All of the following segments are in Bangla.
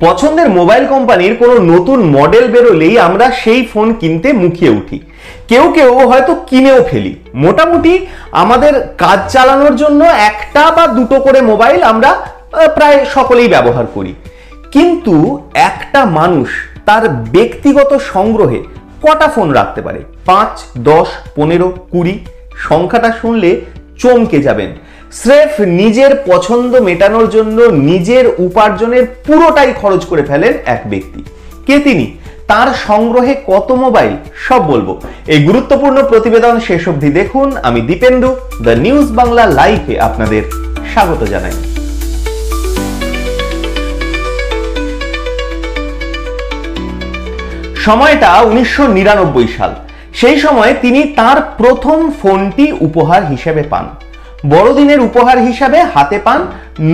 পছন্দের মোবাইল কোম্পানির কোনো নতুন মডেল বেরোলেই আমরা সেই ফোন কিনতে মুখিয়ে উঠি। কেউ কেউ হয়তো কিনেও ফেলি। মোটামুটি আমাদের কাজ চালানোর জন্য একটা বা দুটো করে মোবাইল আমরা প্রায় সকলেই ব্যবহার করি। কিন্তু একটা মানুষ তার ব্যক্তিগত সংগ্রহে কটা ফোন রাখতে পারে? 5, 10, 15, 20? সংখ্যাটা শুনলে চমকে যাবেন। স্রেফ নিজের পছন্দ মেটানোর জন্য নিজের উপার্জনের পুরোটাই খরচ করে ফেলেন এক ব্যক্তি। কে তিনি? তার সংগ্রহে কত মোবাইল? সব বলবো এই গুরুত্বপূর্ণ প্রতিবেদন শেষ অবধি দেখুন। আমি দীপেন্দু, দ্য নিউজ বাংলা লাইভে আপনাদের স্বাগত জানাই। সময়টা 1999 সাল। সেই সময় তিনি তার প্রথম ফোনটি উপহার হিসেবে পান। বড়দিনের উপহার হিসাবে হাতে পান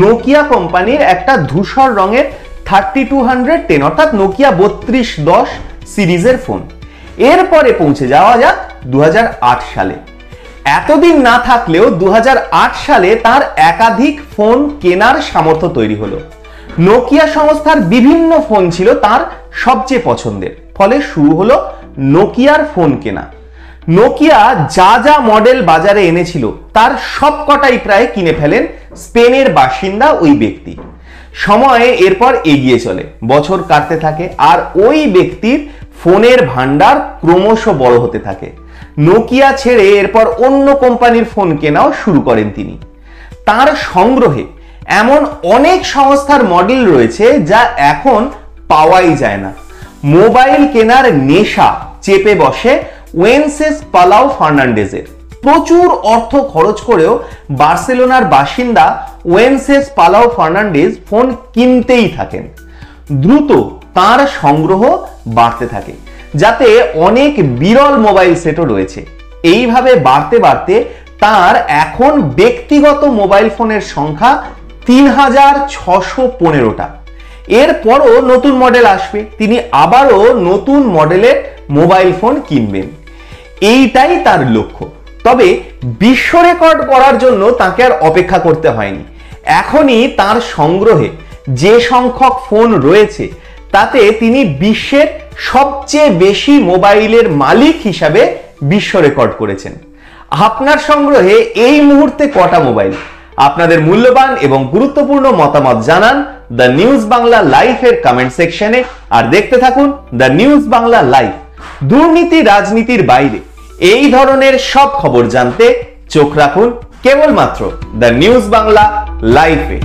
নোকিয়া কোম্পানির একটা ধূসর রঙের 3210 অর্থাৎ নোকিয়া 3210 সিরিজের ফোন। এরপরে পৌঁছে যাওয়া যাক 2008 সালে। এতদিন না থাকলেও 2008 সালে তার একাধিক ফোন কেনার সামর্থ্য তৈরি হলো। নোকিয়া সংস্থার বিভিন্ন ফোন ছিল তার সবচেয়ে পছন্দের, ফলে শুরু হলো নোকিয়ার ফোন কেনা। নোকিয়া যা যা মডেল বাজারে এনেছিল তার সবকটাই প্রায় কিনে ফেলেন স্পেনের বাসিন্দা ওই ব্যক্তি। সময় এরপর এগিয়ে চলে, বছর কাটতে থাকে, আর ওই ব্যক্তির ফোনের ভান্ডার ক্রমশ বড় হতে থাকে। নোকিয়া ছেড়ে এরপর অন্য কোম্পানির ফোন কেনাও শুরু করেন তিনি। তার সংগ্রহে এমন অনেক সংস্থার মডেল রয়েছে যা এখন পাওয়াই যায় না। মোবাইল কেনার নেশা চেপে বসে ওয়েনসেস পালাও ফার্নান্ডেজের। প্রচুর অর্থ খরচ করেও বার্সেলোনার বাসিন্দা ওয়েনসেস পালাও ফার্নান্ডেজ ফোন কিনতেই থাকেন। দ্রুত তার সংগ্রহ বাড়তে থাকে, যাতে অনেক বিরল মোবাইল সেটও রয়েছে। এইভাবে বাড়তে বাড়তে তার এখন ব্যক্তিগত মোবাইল ফোনের সংখ্যা 3615টা। এরপরও নতুন মডেল আসবে, তিনি আবারও নতুন মডেলের মোবাইল ফোন কিনবেন। এইটাই তার লক্ষ্য। তবে বিশ্ব রেকর্ড করার জন্য তাকে আর অপেক্ষা করতে হয়নি। এখনই তার সংগ্রহে যে সংখ্যক ফোন রয়েছে তাতে তিনি বিশ্বের সবচেয়ে বেশি মোবাইলের মালিক হিসাবে বিশ্ব রেকর্ড করেছেন। আপনার সংগ্রহে এই মুহূর্তে কটা মোবাইল? আপনাদের মূল্যবান এবং গুরুত্বপূর্ণ মতামত জানান দ্য নিউজ বাংলা লাইভের কমেন্ট সেকশনে। আর দেখতে থাকুন দ্য নিউজ বাংলা লাইভ। দুর্নীতি রাজনীতির বাইরে এই ধরনের সব খবর জানতে চোখ রাখুন কেবলমাত্র দ্য নিউজ বাংলা লাইভে।